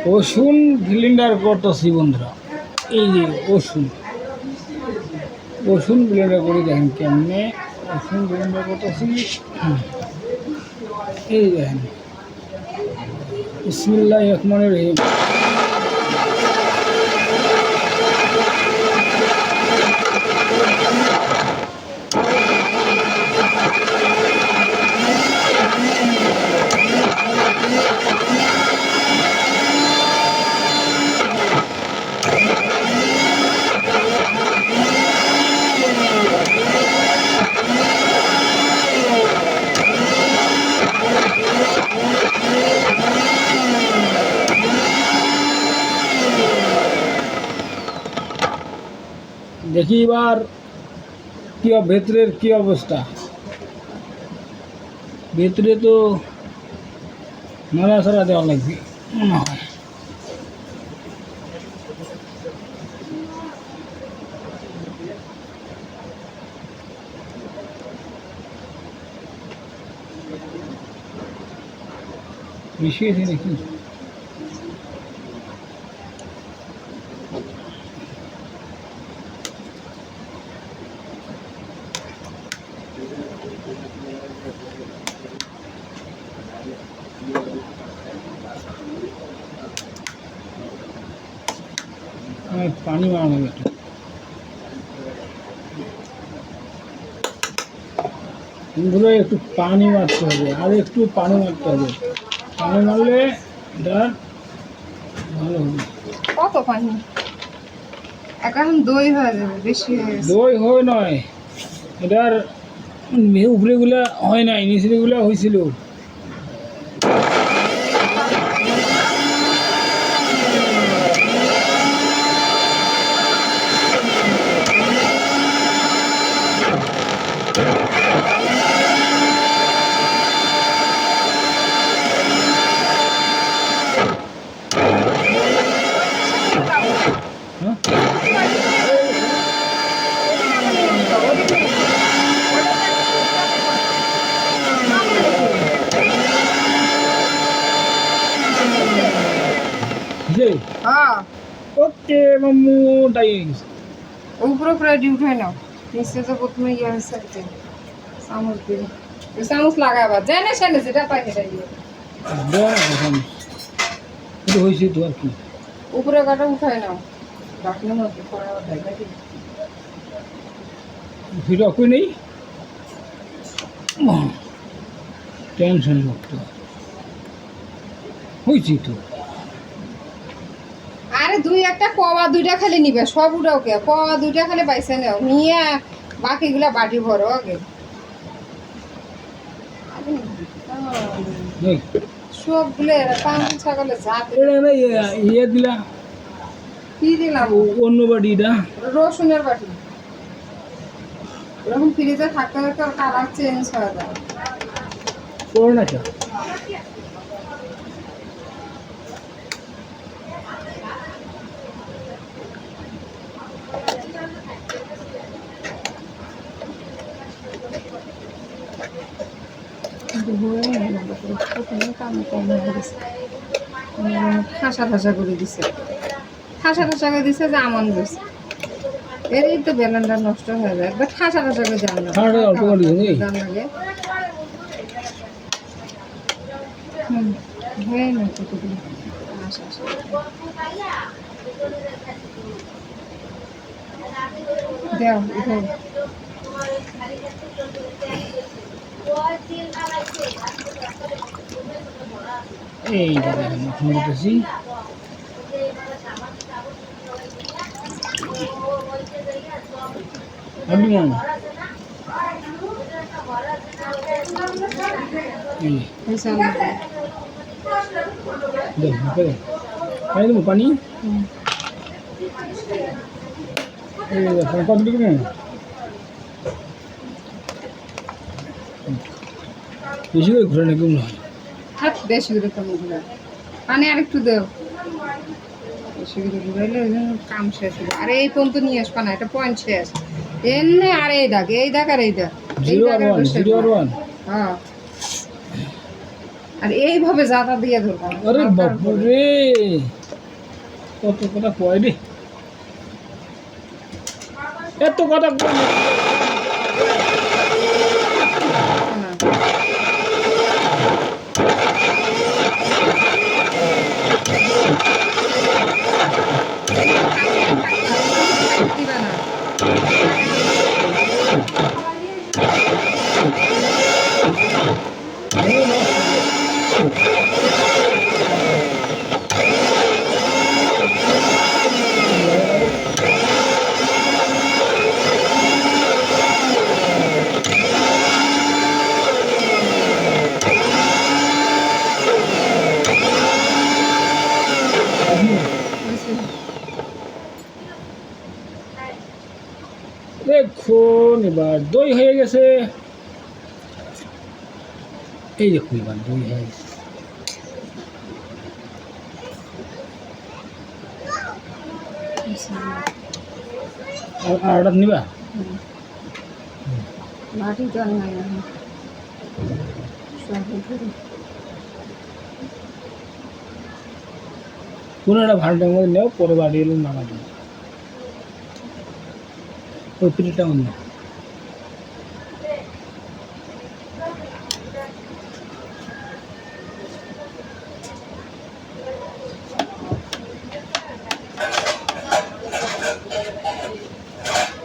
রসুন ব্লেন্ডার করতেছি বন্ধুরা। এই যে রসুন ব্লেন্ডার করে দেখেন কেমনে রসুন ব্লেন্ডার করতেছি। এই দেখেন বিসমিল্লাহির রহমানির রহিম। দেখি এবার কি ভেতরের কি অবস্থা। ভেতরে তো নাড়াচাড়া দেওয়া লাগবে মনে হয়। বেশি আছে নাকি? পানি মারানো একটু এগুলো একটু পানি মারতে হবে, আর একটু পানি মারতে হবে। পানি মারলে এটা ভালো হবে। কত পানি? এখন দই হয়ে যাবে, বেশি দই হয় নয়, এটার উপরেগুলা হয় নাই, নিচেগুলা হয়েছিল। ওকে মাম্মু তাই উপরে উপরে উঠে নাও, নিচে তো প্রথমে ইয়ে হয়েছে চামচ দিয়ে চামচ লাগাবা জানে সেনে যেটা পাই সেটা দিয়ে হয়েছে তো আর কি। উপরে কাটা উঠায় নাও, ডাকলে মধ্যে ফিরে কই নেই টেনশন মুক্ত হয়েছি তো। আরে দুই একটা কোয়া দুইটা খালি নিবে, সব উঠাও কে কোয়া দুইটা খালি পাইছে নাও, নিয়ে বাকিগুলা বাটি ভরো আগে। সবগুলো পাঁচ ছাগলে জাত ইয়ে দিলা কি দিলাম? অন্য বাটিটা রসুনের বাটি। এরকম ফ্রিজে থাকতে থাকতে কালার চেঞ্জ হয়ে যায়। করো না কেন? ঠাসা ঠাসা করে দিছে, ঠাসা ঠাসা করে দিছে যে আমন দিছে। এরই তো বেলানটা নষ্ট হয়ে যায়, একবার ঠাসা ঠাসা করে জান লাগে। হয়ে না কতগুলো দেও উঠো। এই দেখেন বলতেছি আপনি মন পানি কতটুকু বেশি করে ঘুরে নাকি মনে হয়। হাত বেশি করে কম ঘুরে, পানি আর একটু দেও, বেশি করে ঘুরাইলে কাম শেষ হবে। আর এই পর্যন্ত নিয়ে আসবা না, এটা পয়েন্ট শেষ। এনে আর এই দাগ আর এই দাগ, এই দাগের বেশি। হ্যাঁ আর এইভাবে জাতা দিয়ে ধরবা না। আরে হালকার বাপু উপরে। রে, কত কথা কয় রে, এত কথা কয় না। না। দিবা না। হয়েছে? দেখুন এবার দই হয়ে গেছে, এই দেখুন এবার দই হয়ে গেছে। আর অর্ডার নিবা? বাটি তো আর নাই এখন। সব উপরে। কোনো একটা ভাড়াটার মধ্যে নেও, পরে বাড়ি এলে নামা দেবে, ওই পিঠটা অন্য।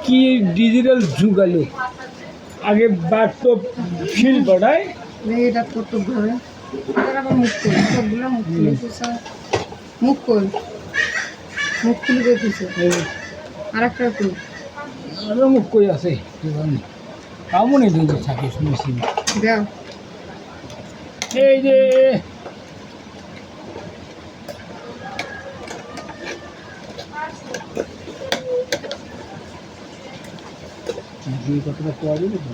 কি ডিজিটাল যুগ আলো, আগে বাড়তো ফিল বাড়ায়, এটা করতে হবে। এবার আবার মুখ করি, সবগুলো মুখ খুলে মুখ করি, মুখ খুলে দেখেছে। আর একটা করি। আরো মুখ করে আছে আমনে দুধ থাকে শুনেছি। দাও। এই যে কতটা পাওয়া যাবে তো?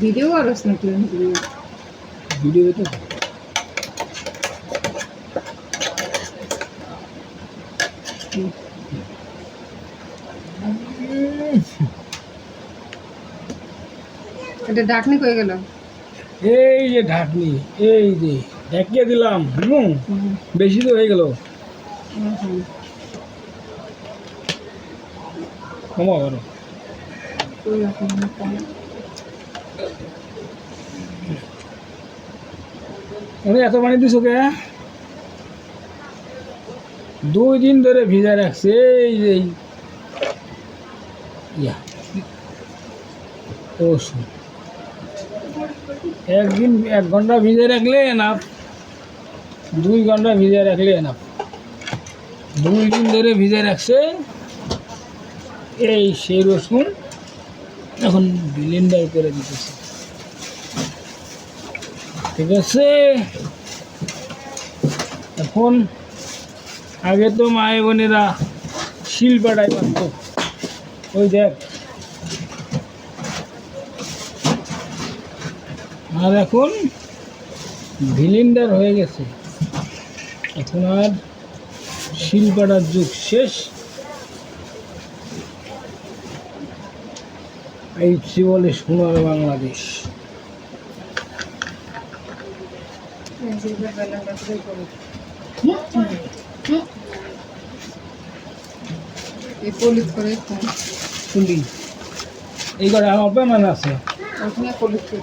ভিডিও করছ নাকি? ভিডিও তো এটা ডাকনি কই গেল? এই যে ঢাকনি, এই যে ঢাকিয়ে দিলাম, বেশি তো হয়ে গেল, কমা করো। এত পানি দিছো কে? 2 দিন ধরে ভিজা রাখছে, এই যে ইয়া রসুন, একদিন 1 ঘন্টা ভিজে রাখলে না, 2 ঘন্টা ভিজে রাখলে না, 2 দিন ধরে ভিজে রাখছে। এই সেই রসুন এখন ব্লেন্ডার করে দিতেছে, ঠিক আছে। এখন আগে তো মায়ে বোনেরা শিল পাটায় পারতো, ওই দেখ, আর এখন ব্লেন্ডার হয়ে গেছে, এখন আর শিল পাটার যুগ শেষ। এই বলে সোনার বাংলাদেশ। এই পলিশ করে শুনলি এই ঘরে আমার বেমান আছে, ওখানে পলিশ করে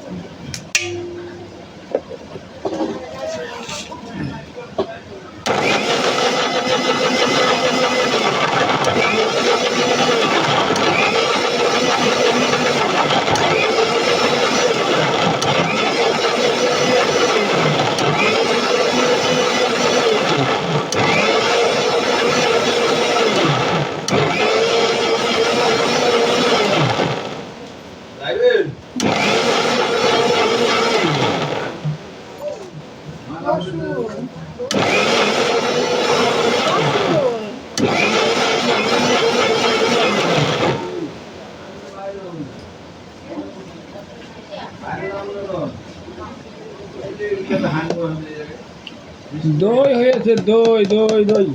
দই হয়েছে, দই দই দই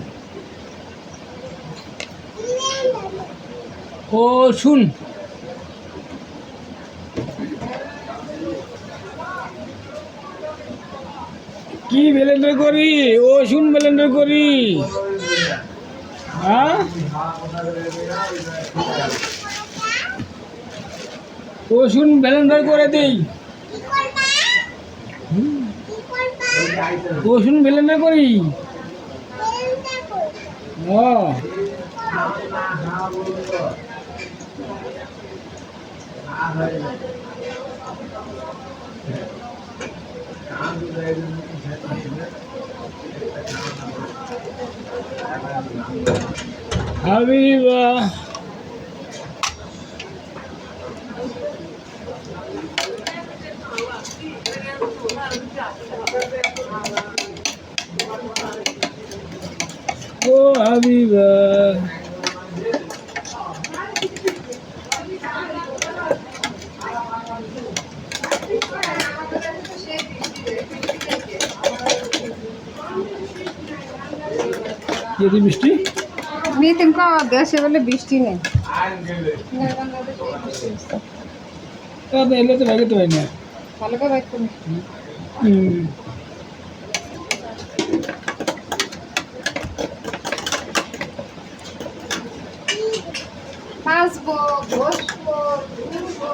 ও শুন, কি ব্লেন্ডার করি? ও শুন ব্লেন্ডার করি। হ্যাঁ, ও শুন ব্লেন্ডার করে দেই। ও শুন ব্লেন্ডার করি। ও হাবিবা, ও হাবিবা, যদি বৃষ্টি মিতিন কওয়া দেশে বলে বৃষ্টি নেই। এলে তো লাগে তো হয় না। ভালো করে বাইক করুন। হুম, বাঁচবো, বসবো, ঘুরবো।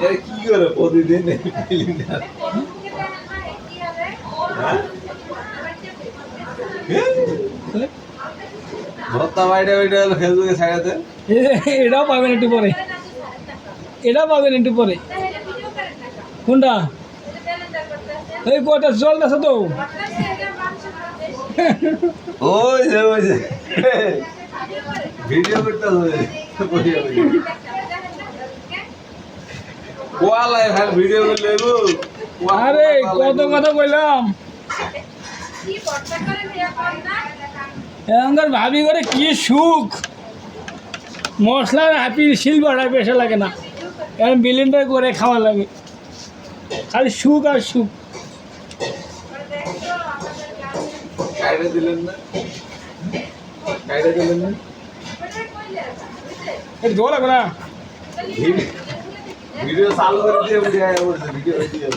এর কি করে প্রতিদিন এই ফিলিংটা? ভর্তা বাইরে ওইটা হলো ফেসবুকে ছাড়াতে। এটাও পাবেন একটু পরে, এটাও পাবেন একটু পরে। কোনটা? এই কটা চলতেছে তো। ওই যে ভিডিও করতে হবে। কোয়ালায় ভাই ভিডিও করলে গো। আরে কত কথা কইলাম। এখনকার ভাবি করে কি সুখ, মশলার হাপি শিল বাড়ায় বেশা লাগে না, এখন ব্লেন্ডার করে খাওয়া লাগে, খালি সুখ আর সুখ। কাইরে দিলেন না? কাইরে দিলেন না? এটা ধোয়া লাগবে না। ভিডিও চালু করে দিয়ে ভিডিও